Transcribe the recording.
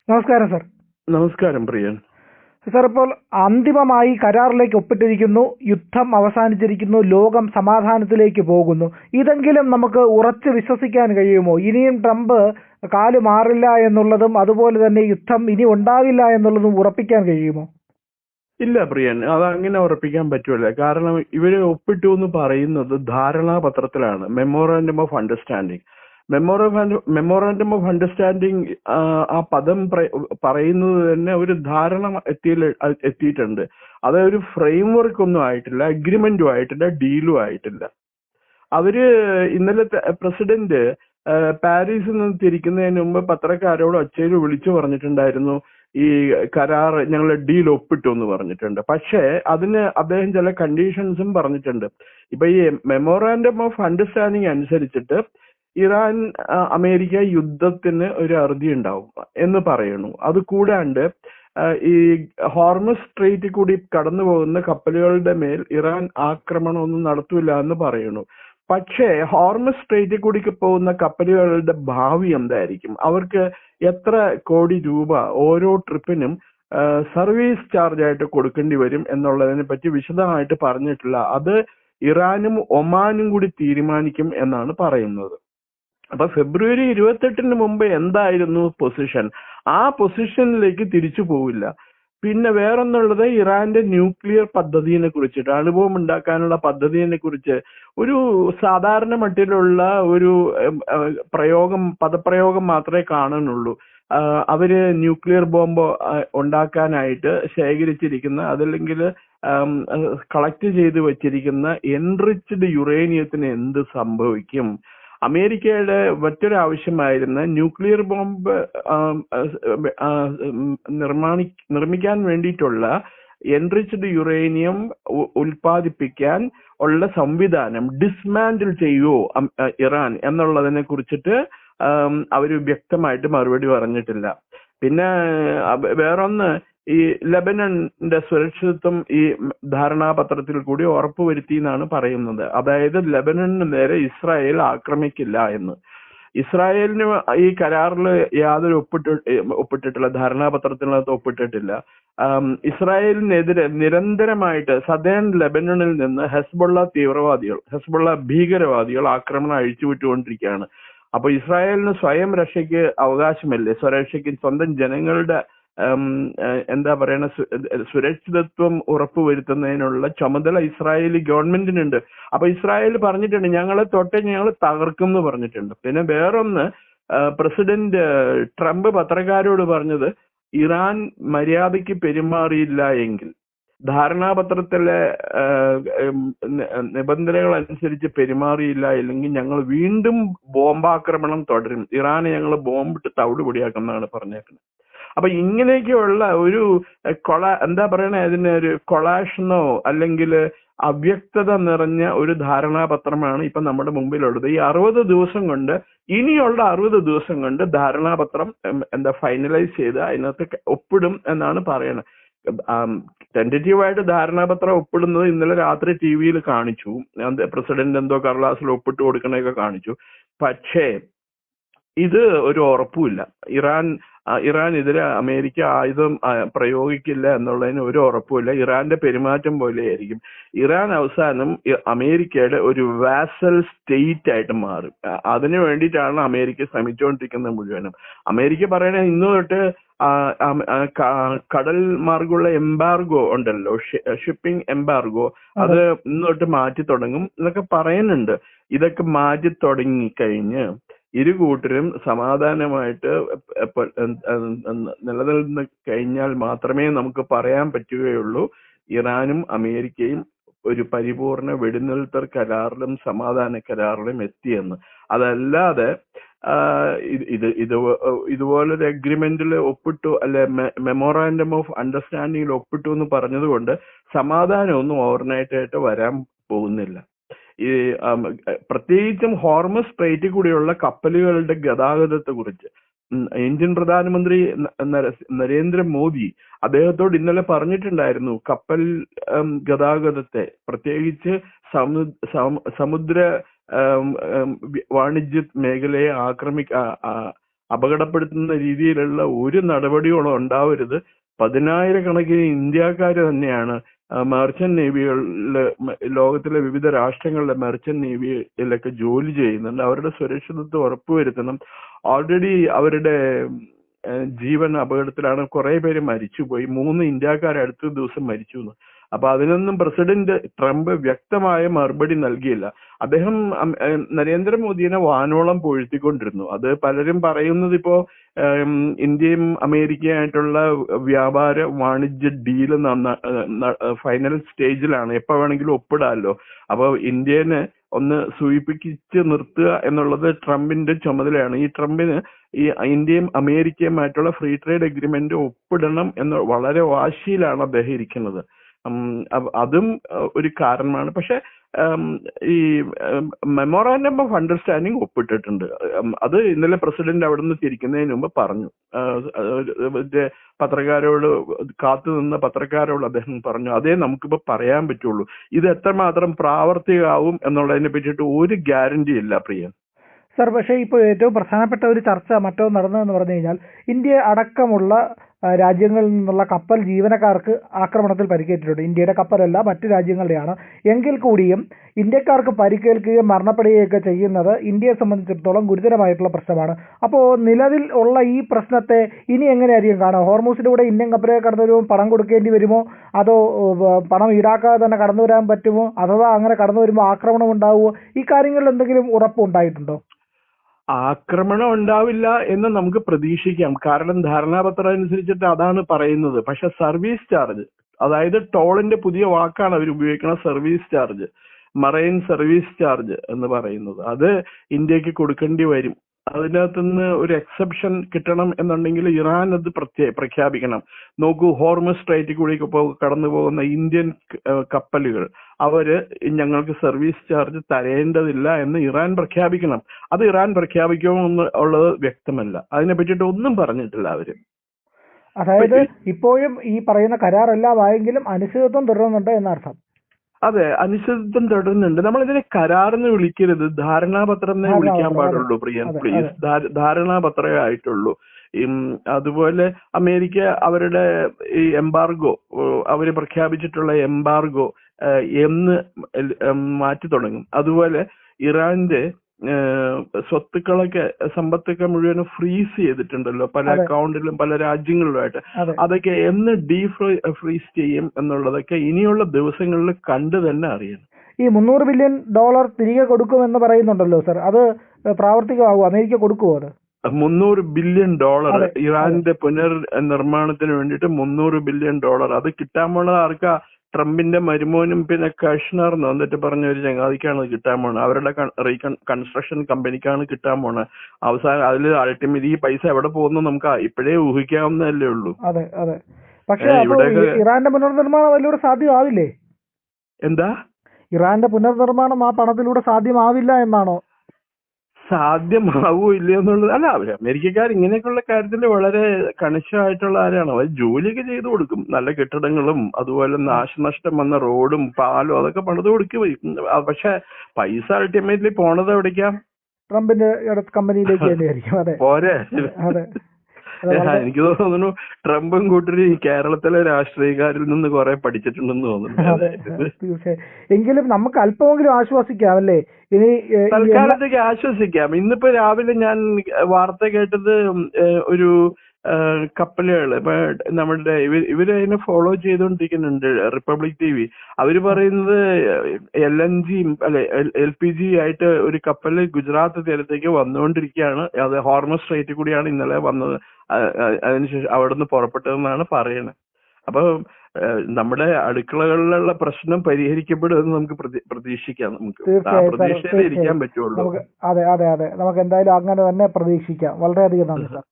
നമസ്കാരം സർ. നമസ്കാരം പ്രിയൻ. സർ, ഇപ്പോൾ അന്തിമമായി കരാറിലേക്ക് ഒപ്പിട്ടിരിക്കുന്നു, യുദ്ധം അവസാനിച്ചിരിക്കുന്നു, ലോകം സമാധാനത്തിലേക്ക് പോകുന്നു. ഇതെങ്കിലും നമുക്ക് ഉറച്ചു വിശ്വസിക്കാൻ കഴിയുമോ? ഇനിയും ട്രംപ് കാല് മാറില്ല എന്നുള്ളതും അതുപോലെ തന്നെ യുദ്ധം ഇനി ഉണ്ടാകില്ല എന്നുള്ളതും ഉറപ്പിക്കാൻ കഴിയുമോ? ഇല്ല പ്രിയൻ, അത് അങ്ങനെ ഉറപ്പിക്കാൻ പറ്റൂല. കാരണം ഇവര് ഒപ്പിട്ടു എന്ന് പറയുന്നത് ധാരണാപത്രത്തിലാണ്, memorandum of understanding. Memorandum of understanding ആ പദം പറയുന്നത് തന്നെ ഒരു ധാരണ എത്തിയിട്ടുണ്ട്. അത് ഒരു ഫ്രെയിം വർക്ക് ഒന്നും ആയിട്ടില്ല, അഗ്രിമെന്റും ആയിട്ടില്ല, ഡീലും ആയിട്ടില്ല. അവര് ഇന്നലത്തെ പ്രസിഡന്റ് പാരീസിൽ നിന്ന് തിരിക്കുന്നതിന് മുമ്പ് പത്രക്കാരോട് ഒച്ചയിൽ വിളിച്ചു പറഞ്ഞിട്ടുണ്ടായിരുന്നു, ഈ കരാർ ഞങ്ങൾ ഡീൽ ഒപ്പിട്ടു എന്ന് പറഞ്ഞിട്ടുണ്ട്. പക്ഷേ അതിന് അദ്ദേഹം ചില കണ്ടീഷൻസും പറഞ്ഞിട്ടുണ്ട്. ഇപ്പൊ ഈ മെമ്മോറാൻഡം ഓഫ് അണ്ടർസ്റ്റാൻഡിങ് അനുസരിച്ചിട്ട് ഇറാൻ അമേരിക്ക യുദ്ധത്തിന് ഒരു അറുതി ഉണ്ടാവും എന്ന് പറയുന്നു. അത് കൂടാണ്ട് ഈ ഹോർമസ് സ്ട്രെയിറ്റിൽ കൂടി കടന്നു പോകുന്ന കപ്പലുകളുടെ മേൽ ഇറാൻ ആക്രമണമൊന്നും നടത്തൂല എന്ന് പറയുന്നു. പക്ഷേ ഹോർമസ് സ്ട്രെയിറ്റിൽ കൂടി പോകുന്ന കപ്പലുകളുടെ ഭാവി എന്തായിരിക്കും? അവർക്ക് എത്ര കോടി രൂപ ഓരോ ട്രിപ്പിനും സർവീസ് ചാർജ് ആയിട്ട് കൊടുക്കേണ്ടി വരും എന്നുള്ളതിനെ പറ്റി വിശദമായിട്ട് പറഞ്ഞിട്ടില്ല. അത് ഇറാനും ഒമാനും കൂടി തീരുമാനിക്കും എന്നാണ് പറയുന്നത്. അപ്പൊ ഫെബ്രുവരി 28 മുമ്പ് എന്തായിരുന്നു പൊസിഷൻ, ആ പൊസിഷനിലേക്ക് തിരിച്ചു പോവില്ല. പിന്നെ വേറൊന്നുള്ളത് ഇറാന്റെ ന്യൂക്ലിയർ പദ്ധതിയെ കുറിച്ചിട്ട്, അണുബോംബ് ഉണ്ടാക്കാനുള്ള പദ്ധതിയെ കുറിച്ച് ഒരു സാധാരണ മട്ടിലുള്ള ഒരു പദപ്രയോഗം മാത്രമേ കാണുന്നുള്ളൂ. അവര് ന്യൂക്ലിയർ ബോംബ് ഉണ്ടാക്കാനായിട്ട് ശേഖരിച്ചിരിക്കുന്ന, അതല്ലെങ്കിൽ കളക്ട് ചെയ്ത് വെച്ചിരിക്കുന്ന എൻറിച്ച്ഡ് യുറേനിയത്തിന് എന്ത് സംഭവിക്കും? അമേരിക്കയുടെ മറ്റൊരു ആവശ്യമായിരുന്ന ന്യൂക്ലിയർ ബോംബ് നിർമ്മിക്കാൻ വേണ്ടിയിട്ടുള്ള എൻറിച്ച്ഡ് യുറേനിയം ഉൽപ്പാദിപ്പിക്കാൻ ഉള്ള സംവിധാനം ഡിസ്മാൻഡിൽ ചെയ്യുമോ ഇറാൻ എന്നുള്ളതിനെ കുറിച്ചിട്ട് അവര് വ്യക്തമായിട്ട് മറുപടി പറഞ്ഞിട്ടില്ല. പിന്നെ വേറൊന്ന്, ഈ ലെബനന്റെ സുരക്ഷിതത്വം ഈ ധാരണാപത്രത്തിൽ കൂടി ഉറപ്പുവരുത്തി എന്നാണ് പറയുന്നത്. അതായത് ലെബനന് നേരെ ഇസ്രായേൽ ആക്രമിക്കില്ല എന്ന്. ഇസ്രായേലിന് ഈ കരാറിൽ യാതൊരു ഒപ്പിട്ടിട്ടില്ല, ധാരണാപത്രത്തിനകത്ത് ഒപ്പിട്ടിട്ടില്ല. ഇസ്രായേലിനെതിരെ നിരന്തരമായിട്ട് സദേൺ ലെബനണിൽ നിന്ന് ഹെസ്ബുള്ള ഭീകരവാദികൾ ആക്രമണം അഴിച്ചുവിട്ടുകൊണ്ടിരിക്കുകയാണ്. അപ്പൊ ഇസ്രായേലിന് സ്വയം രക്ഷയ്ക്ക് അവകാശമില്ലേ? സ്വരക്ഷയ്ക്ക് സ്വന്തം ജനങ്ങളുടെ എന്താ പറയണ സുരക്ഷിതത്വം ഉറപ്പുവരുത്തുന്നതിനുള്ള ചുമതല ഇസ്രായേലി ഗവൺമെന്റിനുണ്ട്. അപ്പൊ ഇസ്രായേൽ പറഞ്ഞിട്ടുണ്ട്, ഞങ്ങളെ ഞങ്ങൾ തകർക്കും എന്ന് പറഞ്ഞിട്ടുണ്ട്. പിന്നെ വേറൊന്ന്, പ്രസിഡന്റ് ട്രംപ് പത്രക്കാരോട് പറഞ്ഞത്, ഇറാൻ മര്യാദയ്ക്ക് പെരുമാറിയില്ല എങ്കിൽ, ധാരണാപത്രത്തിലെ നിബന്ധനകൾ അനുസരിച്ച് പെരുമാറിയില്ല അല്ലെങ്കിൽ ഞങ്ങൾ വീണ്ടും ബോംബാക്രമണം തുടരും, ഇറാനെ ഞങ്ങൾ ബോംബിട്ട് തവിടുപൊടിയാക്കുന്നതാണ് പറഞ്ഞേക്കുന്നത്. അപ്പൊ ഇങ്ങനെയൊക്കെയുള്ള ഒരു എന്താ പറയണേ, അതിന് ഒരു കൊളാഷനോ അല്ലെങ്കിൽ അവ്യക്തത നിറഞ്ഞ ഒരു ധാരണാപത്രമാണ് ഇപ്പൊ നമ്മുടെ മുമ്പിലുള്ളത്. ഈ 60 ദിവസം കൊണ്ട്, ഇനിയുള്ള 60 ദിവസം കൊണ്ട് ധാരണാപത്രം ഫൈനലൈസ് ചെയ്ത് അതിനകത്ത് ഒപ്പിടും എന്നാണ് പറയണത്. ടെന്റേറ്റീവായിട്ട് ധാരണാപത്രം ഒപ്പിടുന്നത് ഇന്നലെ രാത്രി ടിവിയിൽ കാണിച്ചു. പ്രസിഡന്റ് എന്തോ കടലാസിൽ ഒപ്പിട്ട് കൊടുക്കണൊക്കെ കാണിച്ചു. പക്ഷേ ഇത് ഒരു ഉറപ്പുമില്ല. ഇറാനെതിരെ അമേരിക്ക ആയുധം പ്രയോഗിക്കില്ല എന്നുള്ളതിന് ഒരു ഉറപ്പുമില്ല. ഇറാന്റെ പെരുമാറ്റം പോലെയായിരിക്കും. ഇറാൻ അവസാനം അമേരിക്കയുടെ ഒരു വാസൽ സ്റ്റേറ്റ് ആയിട്ട് മാറും. അതിനു വേണ്ടിയിട്ടാണ് അമേരിക്ക ശ്രമിച്ചുകൊണ്ടിരിക്കുന്നത് മുഴുവനും. അമേരിക്ക പറയണ ഇന്ന് തൊട്ട് കടൽ മാർഗമുള്ള എംബാർഗോ ഉണ്ടല്ലോ, ഷിപ്പിംഗ് എംബാർഗോ, അത് ഇന്ന് തൊട്ട് മാറ്റി തുടങ്ങും എന്നൊക്കെ പറയുന്നുണ്ട്. ഇതൊക്കെ മാറ്റി തുടങ്ങിക്കഴിഞ്ഞ് ഇരു കൂട്ടരും സമാധാനമായിട്ട് നിലനിന്ന് കഴിഞ്ഞാൽ മാത്രമേ നമുക്ക് പറയാൻ പറ്റുകയുള്ളൂ ഇറാനും അമേരിക്കയും ഒരു പരിപൂർണ വെടിനിർത്തൽ കരാറിലും സമാധാന കരാറിലും എത്തിയെന്ന്. അതല്ലാതെ ഇതുപോലൊരു അഗ്രിമെന്റിൽ ഒപ്പിട്ടു, അല്ലെ മെമ്മോറാൻഡം ഓഫ് അണ്ടർസ്റ്റാൻഡിങ്ങിൽ ഒപ്പിട്ടു എന്ന് പറഞ്ഞതുകൊണ്ട് സമാധാനമൊന്നും ഓവർനൈറ്റായിട്ട് വരാൻ പോകുന്നില്ല. ഈ പ്രത്യേകിച്ചും ഹോർമസ് സ്ട്രെയിറ്റിൽ കൂടിയുള്ള കപ്പലുകളുടെ ഗതാഗതത്തെ കുറിച്ച് ഇന്ത്യൻ പ്രധാനമന്ത്രി നരേന്ദ്രമോദി അദ്ദേഹത്തോട് ഇന്നലെ പറഞ്ഞിട്ടുണ്ടായിരുന്നു, കപ്പൽ ഗതാഗതത്തെ പ്രത്യേകിച്ച് സമുദ്ര വാണിജ്യ മേഖലയെ അപകടപ്പെടുത്തുന്ന രീതിയിലുള്ള ഒരു നടപടികളും ഉണ്ടാവരുത്. 10,000-കണക്കിന് ഇന്ത്യക്കാർ തന്നെയാണ് മെർച്ചന്റ് നേവികളില് ലോകത്തിലെ വിവിധ രാഷ്ട്രങ്ങളിലെ മെർച്ചന്റ് നേവിയിലൊക്കെ ജോലി ചെയ്യുന്നുണ്ട്. അവരുടെ സുരക്ഷിതത്വം ഉറപ്പുവരുത്തണം. ഓൾറെഡി അവരുടെ ജീവൻ അപകടത്തിലാണ്. കുറെ പേര് മരിച്ചുപോയി. 3 ഇന്ത്യക്കാർ അടുത്ത ദിവസം മരിച്ചു. അപ്പൊ അതിനൊന്നും പ്രസിഡന്റ് ട്രംപ് വ്യക്തമായ മറുപടി നൽകിയില്ല. അദ്ദേഹം നരേന്ദ്രമോദിയെ വാനോളം പൊഴുത്തിക്കൊണ്ടിരുന്നു. അത് പലരും പറയുന്നത് ഇപ്പോ ഇന്ത്യയും അമേരിക്കയായിട്ടുള്ള വ്യാപാര വാണിജ്യ ഡീല് ഫൈനൽ സ്റ്റേജിലാണ്. എപ്പോ വേണമെങ്കിലും ഒപ്പിടാമല്ലോ. അപ്പൊ ഇന്ത്യനെ ഒന്ന് സൂചിപ്പിച്ച് നിർത്തുക എന്നുള്ളത് ട്രംപിന്റെ ചുമതലയാണ്. ഈ ട്രംപിന് ഈ ഇന്ത്യയും അമേരിക്കയുമായിട്ടുള്ള ഫ്രീ ട്രേഡ് അഗ്രിമെന്റ് ഒപ്പിടണം എന്ന് വളരെ വാശിയിലാണ് അദ്ദേഹം ഇരിക്കുന്നത്. അതും ഒരു കാരണമാണ്. പക്ഷെ ഈ മെമ്മോറാണ്ടം ഓഫ് അണ്ടർസ്റ്റാൻഡിങ് ഒപ്പിട്ടിട്ടുണ്ട്. അത് ഇന്നലെ പ്രസിഡന്റ് അവിടെ നിന്ന് തിരിക്കുന്നതിന് മുമ്പ് പറഞ്ഞു. കാത്തു നിന്ന പത്രക്കാരോട് അദ്ദേഹം പറഞ്ഞു, അതേ നമുക്കിപ്പോ പറയാൻ പറ്റുള്ളൂ. ഇത് എത്രമാത്രം പ്രാവർത്തികമാവും എന്നുള്ളതിനെ പറ്റിയിട്ട് ഒരു ഗ്യാരണ്ടി ഇല്ല പ്രിയൻ. സർ, പക്ഷേ ഇപ്പോൾ ഏറ്റവും പ്രധാനപ്പെട്ട ഒരു ചർച്ച മറ്റോ നടന്നതെന്ന് പറഞ്ഞു കഴിഞ്ഞാൽ ഇന്ത്യ അടക്കമുള്ള രാജ്യങ്ങളിൽ നിന്നുള്ള കപ്പൽ ജീവനക്കാർക്ക് ആക്രമണത്തിൽ പരിക്കേറ്റിട്ടുണ്ട്. ഇന്ത്യയുടെ കപ്പലല്ല, മറ്റു രാജ്യങ്ങളുടെയാണ്. എങ്കിൽ കൂടിയും ഇന്ത്യക്കാർക്ക് പരിക്കേൽക്കുകയും മരണപ്പെടുകയൊക്കെ ചെയ്യുന്നത് ഇന്ത്യയെ സംബന്ധിച്ചിടത്തോളം ഗുരുതരമായിട്ടുള്ള പ്രശ്നമാണ്. അപ്പോൾ നിലവിൽ ഉള്ള ഈ പ്രശ്നത്തെ ഇനി എങ്ങനെയായിരിക്കും കാണുക? ഹോർമൂസിലൂടെ ഇന്ത്യൻ കപ്പലുകൾ കടന്നു വരുമ്പോൾ പണം കൊടുക്കേണ്ടി വരുമോ? അതോ പണം ഈടാക്കാതെ തന്നെ കടന്നു വരാൻ പറ്റുമോ? അഥവാ അങ്ങനെ കടന്നു വരുമ്പോൾ ആക്രമണം ഉണ്ടാവുമോ? ഈ കാര്യങ്ങളിൽ എന്തെങ്കിലും ഉറപ്പുണ്ടായിട്ടുണ്ടോ? ആക്രമണം ഉണ്ടാവില്ല എന്ന് നമുക്ക് പ്രതീക്ഷിക്കാം. കാരണം ധാരണാപത്രം അനുസരിച്ചിട്ട് അതാണ് പറയുന്നത്. പക്ഷെ സർവീസ് ചാർജ്, അതായത് ടോളിന്റെ പുതിയ വാക്കാണ് അവർ ഉപയോഗിക്കുന്ന service charge, marine service charge എന്ന് പറയുന്നത്, അത് ഇന്ത്യക്ക് കൊടുക്കേണ്ടി വരും. അതിനകത്തുനിന്ന് ഒരു എക്സെപ്ഷൻ കിട്ടണം എന്നുണ്ടെങ്കിൽ ഇറാൻ അത് പ്രഖ്യാപിക്കണം. നോക്കൂ, ഹോർമസ് സ്ട്രൈറ്റിൽ കൂടി കടന്നു പോകുന്ന ഇന്ത്യൻ കപ്പലുകൾ അവര് ഞങ്ങൾക്ക് സർവീസ് ചാർജ് തരേണ്ടതില്ല എന്ന് ഇറാൻ പ്രഖ്യാപിക്കണം. അത് ഇറാൻ പ്രഖ്യാപിക്കുമോ എന്നുള്ളത് വ്യക്തമല്ല. അതിനെ പറ്റിയിട്ട് ഒന്നും പറഞ്ഞിട്ടില്ല അവര്. അതായത് ഇപ്പോഴും ഈ പറയുന്ന കരാറെല്ലാം ആയെങ്കിലും അനിശ്ചിതത്വം തുടരുന്നുണ്ട് എന്നർത്ഥം. അതെ, അനിശ്ചിതത്വം തുടരുന്നുണ്ട്. നമ്മൾ ഇതിനെ കരാറെന്ന് വിളിക്കരുത്, ധാരണാപത്രം എന്നേ വിളിക്കാൻ പാടുള്ളൂ പ്രിയൻ, പ്ലീസ്. ധാരണാപത്രമേ ആയിട്ടുള്ളൂ. അതുപോലെ അമേരിക്ക അവരുടെ ഈ എംബാർഗോ, അവര് പ്രഖ്യാപിച്ചിട്ടുള്ള എംബാർഗോ എന്ന് മാറ്റി തുടങ്ങും. അതുപോലെ ഇറാന്റെ സമ്പത്തൊക്കെ മുഴുവനും ഫ്രീസ് ചെയ്തിട്ടുണ്ടല്ലോ പല അക്കൗണ്ടിലും പല രാജ്യങ്ങളിലുമായിട്ട്. അതൊക്കെ എന്ന് ഫ്രീസ് ചെയ്യും എന്നുള്ളതൊക്കെ ഇനിയുള്ള ദിവസങ്ങളിൽ കണ്ടു തന്നെ അറിയണം. ഈ $300 ബില്യൺ തിരികെ കൊടുക്കുമെന്ന് പറയുന്നുണ്ടല്ലോ സർ, അത് പ്രാവർത്തികമാകുമോ? അമേരിക്ക കൊടുക്കുമോ? അത് $300 ബില്യൺ ഇറാന്റെ പുനർനിർമ്മാണത്തിന് വേണ്ടിയിട്ട് $300 ബില്യൺ അത് കിട്ടാൻ പോണത് ആർക്കാ? ട്രംപിന്റെ മരുമോനും പിന്നെ കഷ്ണർ എന്നിട്ട് പറഞ്ഞ ഒരു ചങ്ങാതിക്കാണ് കിട്ടാൻ പോണത്. അവരുടെ കൺസ്ട്രക്ഷൻ കമ്പനിക്കാണ് കിട്ടാൻ പോണത്. അവസാനം അതിൽ അൾട്ടിമേറ്റ് ഈ പൈസ എവിടെ പോകുന്നു നമുക്ക് ഇപ്പോഴേ ഊഹിക്കാവുന്നതല്ലേ ഉള്ളൂ. അതെ അതെ. പക്ഷേ ഇറാന്റെ പുനർനിർമ്മാണം അതിലൂടെ സാധ്യമാവില്ലേ? എന്താ? ഇറാന്റെ പുനർനിർമ്മാണം ആ പണത്തിലൂടെ സാധ്യമാവില്ല എന്നാണോ? സാധ്യമാവോ ഇല്ലയോ എന്നുള്ളത് അല്ല. അമേരിക്കക്കാർ ഇങ്ങനെയൊക്കെയുള്ള കാര്യത്തിൽ വളരെ കണിശമായിട്ടുള്ള ആരാണ്. അവർ ജോലിയൊക്കെ ചെയ്തു കൊടുക്കും. നല്ല കെട്ടിടങ്ങളും അതുപോലെ നാശനഷ്ടം വന്ന റോഡും പാലും അതൊക്കെ പണിത് കൊടുക്കും. പക്ഷെ പൈസ അൾട്ടിമേറ്റ്ലി പോണത് എവിടേക്കാ? ട്രംപിന്റെ കമ്പനിയിലേക്ക് തന്നെയായിരിക്കും. അതെ പോരെ. അതെ. എനിക്ക് തോന്നുന്നു ട്രംപും കൂട്ടരും ഈ കേരളത്തിലെ രാഷ്ട്രീയക്കാരിൽ നിന്ന് കുറെ പഠിച്ചിട്ടുണ്ടെന്ന് തോന്നുന്നു. തീർച്ചയായും. എങ്കിലും നമുക്ക് അല്പമെങ്കിലും ആശ്വസിക്കാം അല്ലേ? ഇനി തൽക്കാലത്തേക്ക് ആശ്വസിക്കാം. ഇന്നിപ്പോ രാവിലെ ഞാൻ വാർത്ത കേട്ടത് ഒരു കപ്പലുകൾ ഇപ്പൊ നമ്മളുടെ ഇവര് അതിനെ ഫോളോ ചെയ്തുകൊണ്ടിരിക്കുന്നുണ്ട്, റിപ്പബ്ലിക് TV. അവര് പറയുന്നത് LNG LPG ആയിട്ട് ഒരു കപ്പല് ഗുജറാത്ത് തീരത്തേക്ക് വന്നുകൊണ്ടിരിക്കുകയാണ്. അത് ഹോർമസ് സ്ട്രൈറ്റിൽ കൂടിയാണ് ഇന്നലെ വന്നത്. അതിനുശേഷം അവിടെ നിന്ന് പുറപ്പെട്ടതെന്നാണ് പറയുന്നത്. അപ്പൊ നമ്മുടെ അടുക്കളകളിലുള്ള പ്രശ്നം പരിഹരിക്കപ്പെടുമെന്ന് നമുക്ക് പ്രതീക്ഷിക്കാം. നമുക്ക് ആ പ്രതീക്ഷയിൽ ഇരിക്കാൻ പറ്റുള്ളൂ. അതെ അതെ അതെ, നമുക്ക് എന്തായാലും അങ്ങനെ തന്നെ പ്രതീക്ഷിക്കാം. വളരെയധികം നന്ദി സാർ.